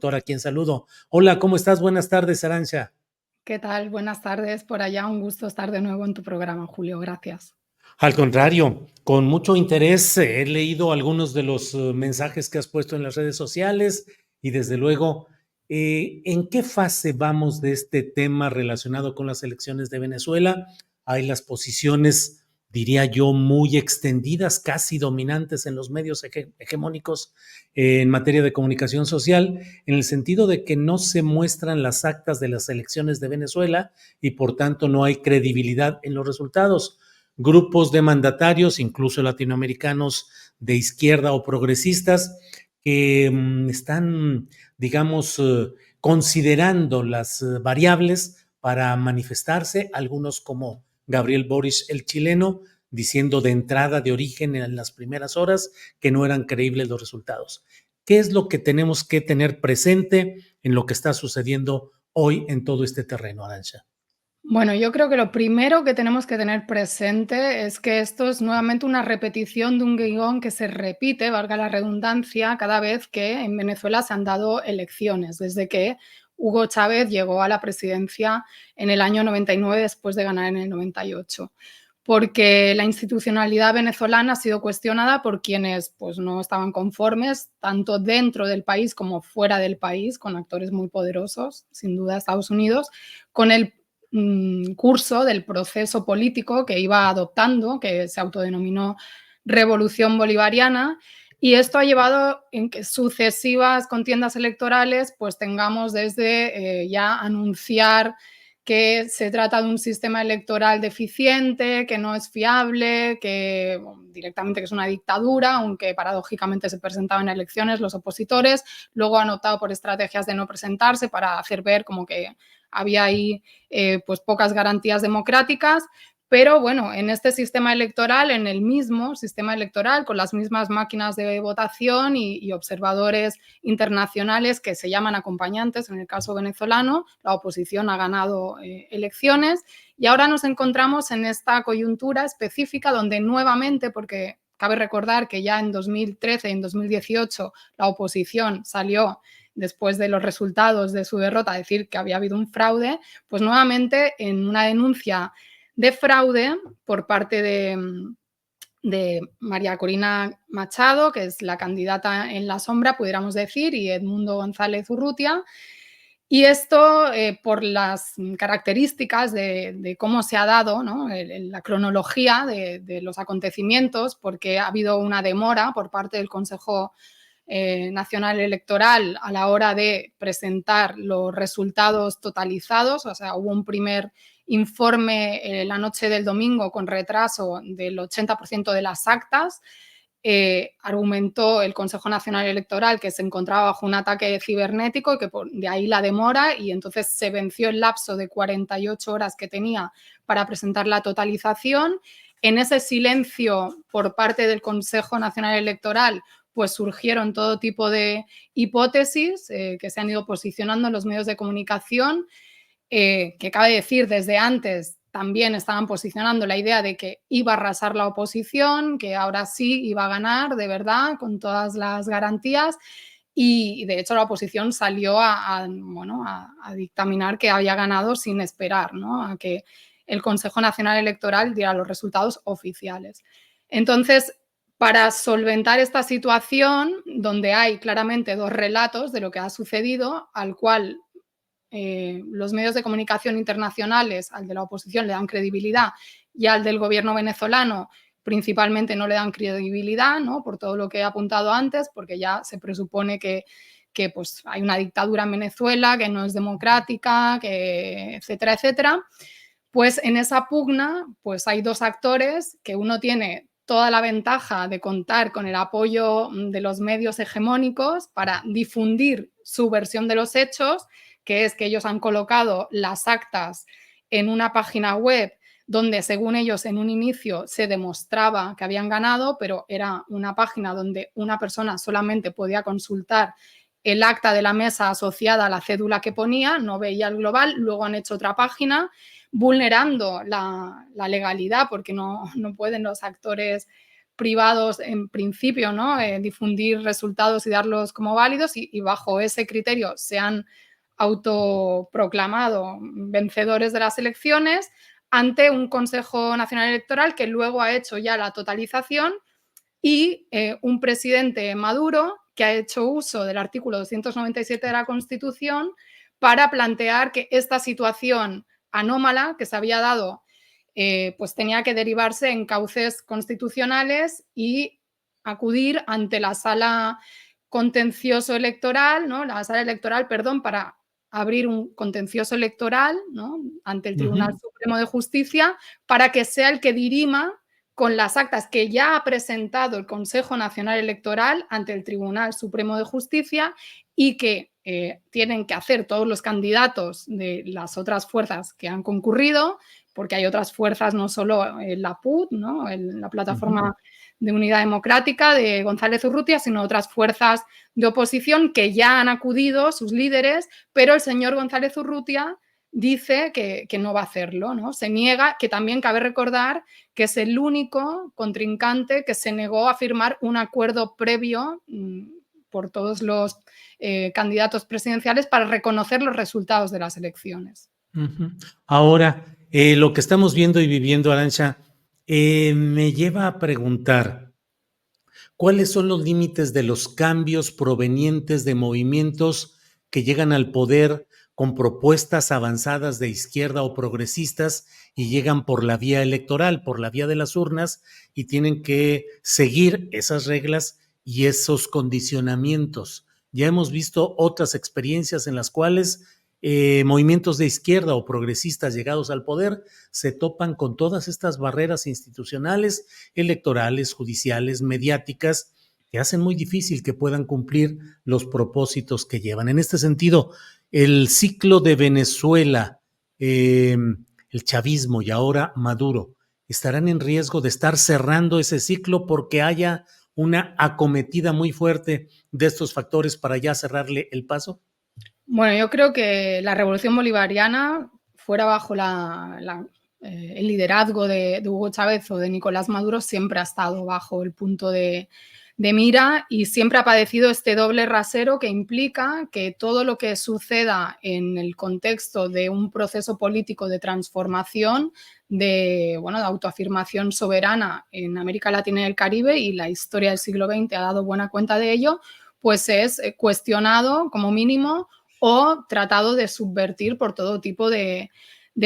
doctor, a quien saludo. Hola, ¿cómo estás? Buenas tardes, Arantxa. ¿Qué tal? Buenas tardes por allá. Un gusto estar de nuevo en tu programa, Julio. Gracias. Al contrario, con mucho interés he leído algunos de los mensajes que has puesto en las redes sociales y desde luego, ¿en qué fase vamos de este tema relacionado con las elecciones de Venezuela? Hay las posiciones, diría yo, muy extendidas, casi dominantes en los medios hegemónicos en materia de comunicación social, en el sentido de que no se muestran las actas de las elecciones de Venezuela y por tanto no hay credibilidad en los resultados. Grupos de mandatarios, incluso latinoamericanos de izquierda o progresistas, que están, digamos, considerando las variables para manifestarse, algunos como Gabriel Boric, el chileno, diciendo de entrada, de origen, en las primeras horas, que no eran creíbles los resultados. ¿Qué es lo que tenemos que tener presente en lo que está sucediendo hoy en todo este terreno, Arantxa? Bueno, yo creo que lo primero que tenemos que tener presente es que esto es nuevamente una repetición de un guión que se repite, valga la redundancia, cada vez que en Venezuela se han dado elecciones, desde que Hugo Chávez llegó a la presidencia en el año 99 después de ganar en el 98. Porque la institucionalidad venezolana ha sido cuestionada por quienes pues, no estaban conformes, tanto dentro del país como fuera del país, con actores muy poderosos, sin duda Estados Unidos, con el curso del proceso político que iba adoptando, que se autodenominó Revolución Bolivariana, y esto ha llevado en que sucesivas contiendas electorales pues tengamos desde ya anunciar que se trata de un sistema electoral deficiente, que no es fiable, que directamente que es una dictadura, aunque paradójicamente se presentaban en elecciones los opositores, luego han optado por estrategias de no presentarse para hacer ver como que había ahí pues pocas garantías democráticas, pero bueno, en este sistema electoral, en el mismo sistema electoral, con las mismas máquinas de votación y observadores internacionales que se llaman acompañantes, en el caso venezolano, la oposición ha ganado elecciones y ahora nos encontramos en esta coyuntura específica donde nuevamente, porque cabe recordar que ya en 2013 y en 2018 la oposición salió después de los resultados de su derrota a decir que había habido un fraude, pues nuevamente en una denuncia de fraude por parte de María Corina Machado, que es la candidata en la sombra, pudiéramos decir, y Edmundo González Urrutia. Y esto por las características de cómo se ha dado, ¿no? La cronología de los acontecimientos, porque ha habido una demora por parte del Consejo Nacional Electoral a la hora de presentar los resultados totalizados, o sea, hubo un primer informe la noche del domingo con retraso del 80% de las actas. Argumentó el Consejo Nacional Electoral que se encontraba bajo un ataque cibernético y que de ahí la demora y entonces se venció el lapso de 48 horas que tenía para presentar la totalización. En ese silencio por parte del Consejo Nacional Electoral pues surgieron todo tipo de hipótesis que se han ido posicionando en los medios de comunicación, que cabe decir desde antes también estaban posicionando la idea de que iba a arrasar la oposición, que ahora sí iba a ganar de verdad con todas las garantías y de hecho la oposición salió bueno, a dictaminar que había ganado sin esperar, ¿no? A que el Consejo Nacional Electoral diera los resultados oficiales. Entonces, para solventar esta situación, donde hay claramente dos relatos de lo que ha sucedido, al cual los medios de comunicación internacionales, al de la oposición le dan credibilidad y al del gobierno venezolano principalmente no le dan credibilidad, ¿no? Por todo lo que he apuntado antes, porque ya se presupone que pues, hay una dictadura en Venezuela, que no es democrática, que etcétera, etcétera. Pues en esa pugna pues hay dos actores, que uno tiene toda la ventaja de contar con el apoyo de los medios hegemónicos para difundir su versión de los hechos, que es que ellos han colocado las actas en una página web donde, según ellos, en un inicio se demostraba que habían ganado, pero era una página donde una persona solamente podía consultar el acta de la mesa asociada a la cédula que ponía, no veía el global. Luego han hecho otra página vulnerando la legalidad, porque no pueden los actores privados en principio, ¿no? Difundir resultados y darlos como válidos y bajo ese criterio se han autoproclamado vencedores de las elecciones ante un Consejo Nacional Electoral que luego ha hecho ya la totalización y un presidente Maduro que ha hecho uso del artículo 297 de la Constitución para plantear que esta situación anómala que se había dado pues tenía que derivarse en cauces constitucionales y acudir ante la sala contencioso electoral, ¿no? La sala electoral, perdón, para abrir un contencioso electoral, ¿no? Ante el Tribunal Supremo de Justicia para que sea el que dirima con las actas que ya ha presentado el Consejo Nacional Electoral ante el Tribunal Supremo de Justicia y que tienen que hacer todos los candidatos de las otras fuerzas que han concurrido, porque hay otras fuerzas, no solo la PUD, ¿no? La Plataforma de Unidad Democrática de González Urrutia, sino otras fuerzas de oposición que ya han acudido, sus líderes, pero el señor González Urrutia dice que no va a hacerlo, ¿no? Se niega, que también cabe recordar que es el único contrincante que se negó a firmar un acuerdo previo por todos los candidatos presidenciales para reconocer los resultados de las elecciones. Ahora, lo que estamos viendo y viviendo, Arantxa, me lleva a preguntar, ¿cuáles son los límites de los cambios provenientes de movimientos que llegan al poder con propuestas avanzadas de izquierda o progresistas y llegan por la vía electoral, por la vía de las urnas y tienen que seguir esas reglas y esos condicionamientos? Ya hemos visto otras experiencias en las cuales movimientos de izquierda o progresistas llegados al poder se topan con todas estas barreras institucionales, electorales, judiciales, mediáticas, que hacen muy difícil que puedan cumplir los propósitos que llevan. En este sentido, el ciclo de Venezuela, el chavismo y ahora Maduro, ¿estarán en riesgo de estar cerrando ese ciclo porque haya una acometida muy fuerte de estos factores para ya cerrarle el paso? Bueno, yo creo que la revolución bolivariana, fuera bajo el liderazgo de Hugo Chávez o de Nicolás Maduro, siempre ha estado bajo el punto de mira y siempre ha padecido este doble rasero que implica que todo lo que suceda en el contexto de un proceso político de transformación, de autoafirmación soberana en América Latina y el Caribe, y la historia del siglo XX ha dado buena cuenta de ello, pues es cuestionado como mínimo o tratado de subvertir por todo tipo de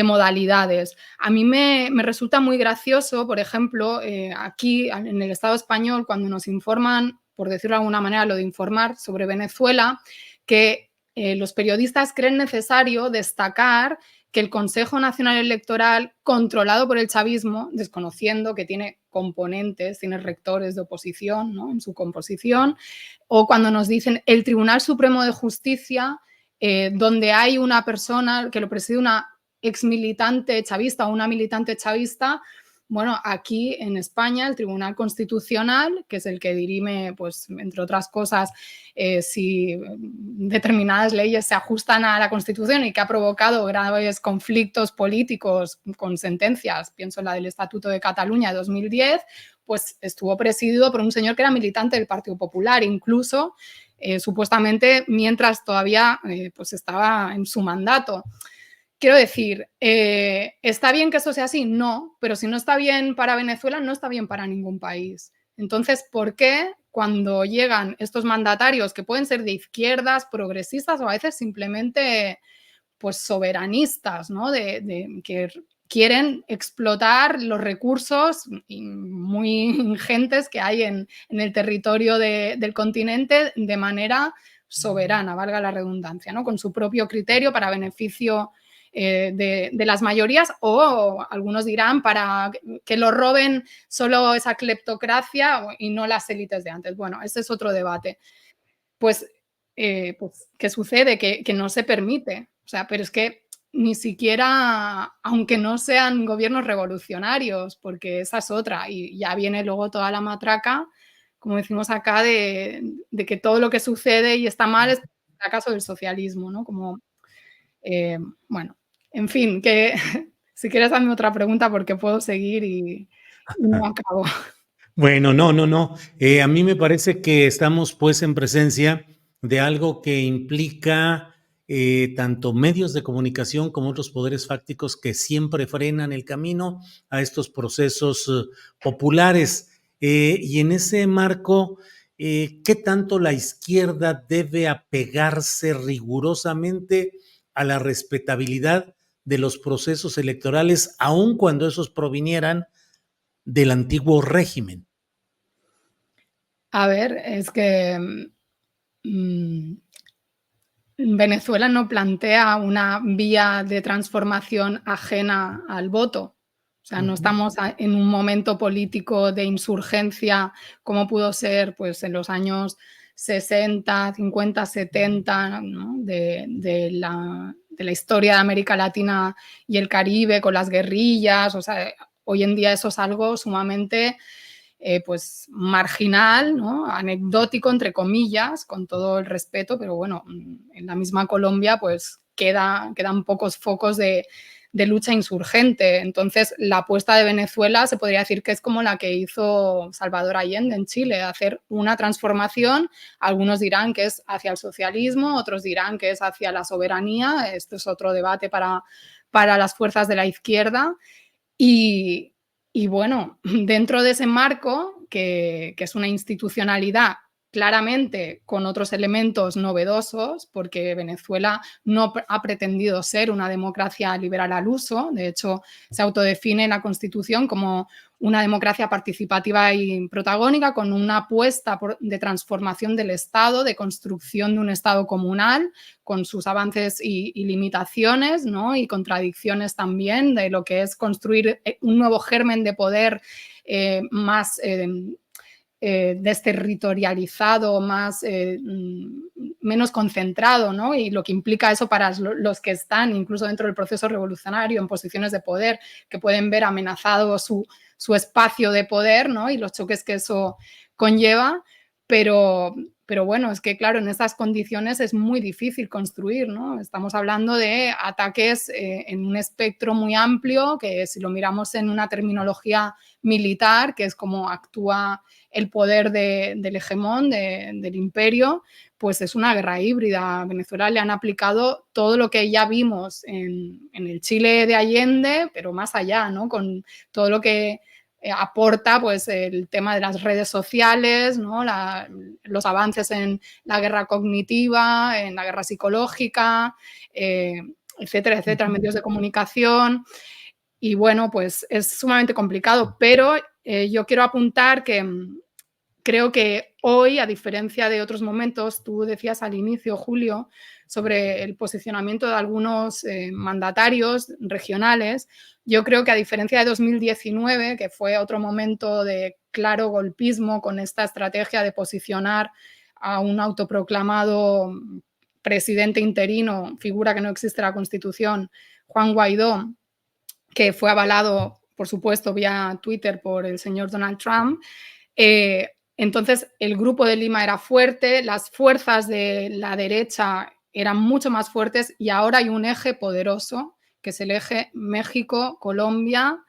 modalidades. A mí me resulta muy gracioso, por ejemplo, aquí en el Estado español, cuando nos informan, por decirlo de alguna manera, lo de informar sobre Venezuela, que los periodistas creen necesario destacar que el Consejo Nacional Electoral, controlado por el chavismo, desconociendo que tiene componentes, tiene rectores de oposición, ¿no?, en su composición, o cuando nos dicen el Tribunal Supremo de Justicia, donde hay una persona que lo preside una exmilitante chavista o una militante chavista. Bueno, aquí en España el Tribunal Constitucional, que es el que dirime, pues, entre otras cosas, si determinadas leyes se ajustan a la Constitución y que ha provocado graves conflictos políticos con sentencias, pienso en la del Estatuto de Cataluña de 2010, pues estuvo presidido por un señor que era militante del Partido Popular, incluso supuestamente mientras todavía pues estaba en su mandato. Quiero decir, ¿está bien que eso sea así? No, pero si no está bien para Venezuela, no está bien para ningún país. Entonces, ¿por qué cuando llegan estos mandatarios que pueden ser de izquierdas, progresistas o a veces simplemente pues soberanistas, ¿no?, que quieren explotar los recursos muy ingentes que hay en el territorio del continente de manera soberana, valga la redundancia, ¿no?, con su propio criterio para beneficio de las mayorías, o algunos dirán para que lo roben solo esa cleptocracia y no las élites de antes? Bueno, ese es otro debate. Pues, ¿qué sucede? Que no se permite. O sea, pero es que ni siquiera, aunque no sean gobiernos revolucionarios, porque esa es otra, y ya viene luego toda la matraca, como decimos acá, de que todo lo que sucede y está mal es el fracaso del socialismo, ¿no? Como, bueno, en fin, que si quieres hazme otra pregunta porque puedo seguir y no acabo. Bueno, no, no, no. A mí me parece que estamos pues en presencia de algo que implica tanto medios de comunicación como otros poderes fácticos que siempre frenan el camino a estos procesos populares. Y en ese marco, ¿qué tanto la izquierda debe apegarse rigurosamente a la respetabilidad de los procesos electorales, aun cuando esos provinieran del antiguo régimen? A ver, es que mm, Venezuela no plantea una vía de transformación ajena al voto. O sea, no Ujú. estamos en un momento político de insurgencia como pudo ser pues, en los años 60, 50, 70, ¿no? De la historia de América Latina y el Caribe con las guerrillas. O sea, hoy en día eso es algo sumamente pues marginal, ¿no? Anecdótico, entre comillas, con todo el respeto, pero bueno, en la misma Colombia pues quedan pocos focos de lucha insurgente. Entonces, la apuesta de Venezuela se podría decir que es como la que hizo Salvador Allende en Chile, hacer una transformación. Algunos dirán que es hacia el socialismo, otros dirán que es hacia la soberanía. Esto es otro debate para las fuerzas de la izquierda. Y, y bueno, dentro de ese marco, que es una institucionalidad claramente con otros elementos novedosos, porque Venezuela no ha pretendido ser una democracia liberal al uso, de hecho se autodefine en la Constitución como una democracia participativa y protagónica, con una apuesta de transformación del Estado, de construcción de un Estado comunal, con sus avances y limitaciones, ¿no? Y contradicciones también de lo que es construir un nuevo germen de poder más desterritorializado, menos concentrado, ¿no? Y lo que implica eso para los que están incluso dentro del proceso revolucionario en posiciones de poder, que pueden ver amenazado su espacio de poder, ¿no? Y los choques que eso conlleva, pero, pero bueno, es que claro, en estas condiciones es muy difícil construir, ¿no? Estamos hablando de ataques en un espectro muy amplio, que si lo miramos en una terminología militar, que es como actúa el poder del hegemón, del imperio, pues es una guerra híbrida. A Venezuela le han aplicado todo lo que ya vimos en el Chile de Allende, pero más allá, ¿no? Con todo lo que aporta pues el tema de las redes sociales, ¿no? Los avances en la guerra cognitiva, en la guerra psicológica, etcétera, etcétera, medios de comunicación. Y bueno, pues es sumamente complicado, pero yo quiero apuntar que creo que hoy, a diferencia de otros momentos, tú decías al inicio, Julio, sobre el posicionamiento de algunos mandatarios regionales. Yo creo que a diferencia de 2019, que fue otro momento de claro golpismo con esta estrategia de posicionar a un autoproclamado presidente interino, figura que no existe en la Constitución, Juan Guaidó, que fue avalado, por supuesto, vía Twitter por el señor Donald Trump. Entonces, el grupo de Lima era fuerte, las fuerzas de la derecha eran mucho más fuertes y ahora hay un eje poderoso, que es el eje México, Colombia,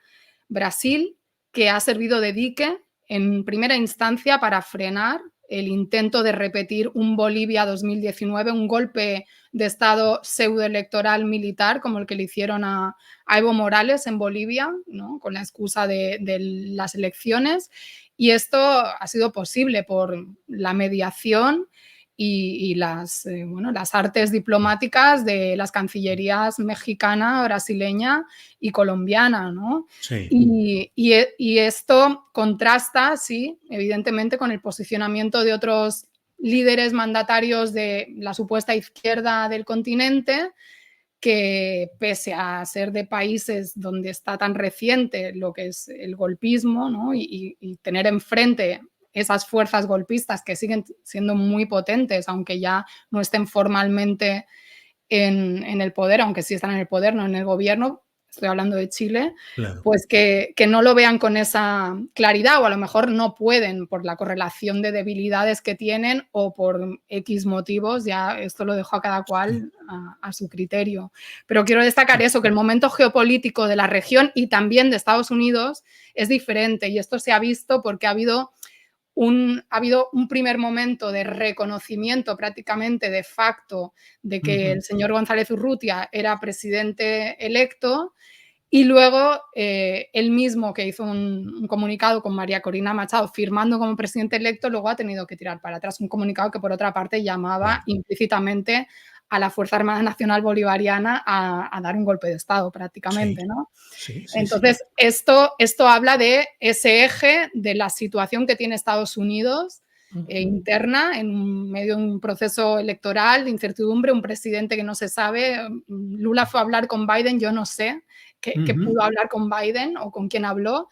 Brasil, que ha servido de dique en primera instancia para frenar el intento de repetir un Bolivia 2019, un golpe de Estado pseudoelectoral militar como el que le hicieron a Evo Morales en Bolivia, ¿no? Con la excusa de las elecciones. Y esto ha sido posible por la mediación y las artes diplomáticas de las cancillerías mexicana, brasileña y colombiana, ¿no? Sí. Y esto contrasta, sí, evidentemente, con el posicionamiento de otros líderes mandatarios de la supuesta izquierda del continente, que pese a ser de países donde está tan reciente lo que es el golpismo, ¿no? Y tener enfrente esas fuerzas golpistas que siguen siendo muy potentes, aunque ya no estén formalmente en el poder, aunque sí están en el poder, no en el gobierno, estoy hablando de Chile, claro. pues que no lo vean con esa claridad o a lo mejor no pueden por la correlación de debilidades que tienen o por X motivos, ya esto lo dejo a cada Sí, cual a su criterio. Pero quiero destacar eso, que el momento geopolítico de la región y también de Estados Unidos es diferente y esto se ha visto porque ha habido un primer momento de reconocimiento prácticamente de facto de que ujú, el señor González Urrutia era presidente electo y luego él mismo que hizo un comunicado con María Corina Machado firmando como presidente electo, luego ha tenido que tirar para atrás un comunicado que por otra parte llamaba claro. implícitamente a la Fuerza Armada Nacional Bolivariana a dar un golpe de Estado Sí, prácticamente, ¿no? sí, sí, sí. Entonces, esto habla de ese eje de la situación que tiene Estados Unidos Ujú, interna en medio de un proceso electoral de incertidumbre, un presidente que no se sabe. Lula fue a hablar con Biden, yo no sé qué ujú, pudo hablar con Biden o con quién habló.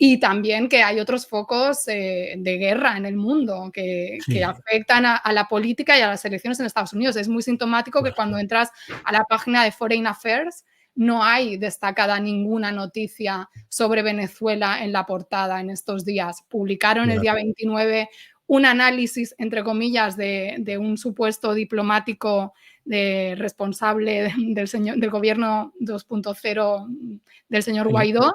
Y también que hay otros focos de guerra en el mundo que sí, afectan a la política y a las elecciones en Estados Unidos. Es muy sintomático que cuando claro, entras a la página de Foreign Affairs no hay destacada ninguna noticia sobre Venezuela en la portada en estos días. Publicaron el día claro, 29 un análisis, entre comillas, de un supuesto diplomático responsable del gobierno 2.0 del señor sí, Guaidó,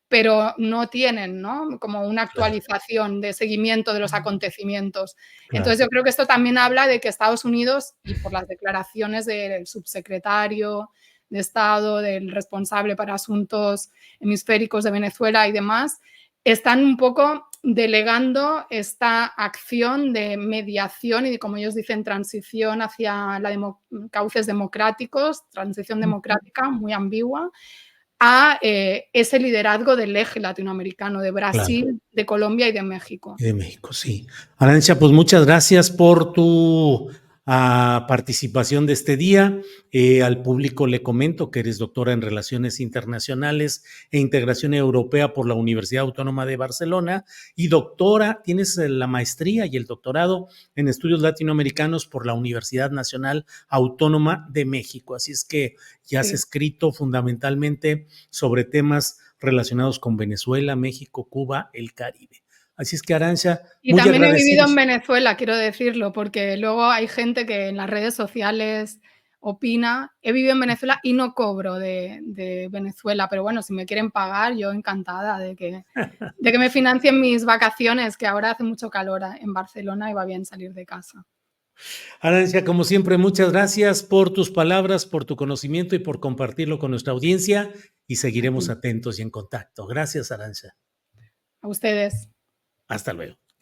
pero no tienen, ¿no?, como una claro, actualización de seguimiento de los acontecimientos. claro, Entonces, yo creo que esto también habla de que Estados Unidos, y por las declaraciones del subsecretario de Estado, del responsable para asuntos hemisféricos de Venezuela y demás, están un poco delegando esta acción de mediación y de, como ellos dicen, transición hacia cauces democráticos, transición ujú, democrática, muy ambigua, a ese liderazgo del eje latinoamericano, de claro. Brasil, de Colombia y de México. Y de México, sí. Arantxa, pues muchas gracias por tu participación de este día. Al público le comento que eres doctora en Relaciones Internacionales e Integración Europea por la Universidad Autónoma de Barcelona y doctora, tienes la maestría y el doctorado en Estudios Latinoamericanos por la Universidad Nacional Autónoma de México. Así es que ya has Sí. escrito fundamentalmente sobre temas relacionados con Venezuela, México, Cuba, el Caribe. Así es que, Arantxa, Y muy también he vivido en agradecidos. Venezuela, quiero decirlo, porque luego hay gente que en las redes sociales opina. He vivido en Venezuela y no cobro de Venezuela, pero bueno, si me quieren pagar, yo encantada de que me financien mis vacaciones, que ahora hace mucho calor en Barcelona y va bien salir de casa. Arantxa, como siempre, muchas gracias por tus palabras, por tu conocimiento y por compartirlo con nuestra audiencia y A seguiremos ti, atentos y en contacto. Gracias, Arantxa. a ustedes. Hasta luego.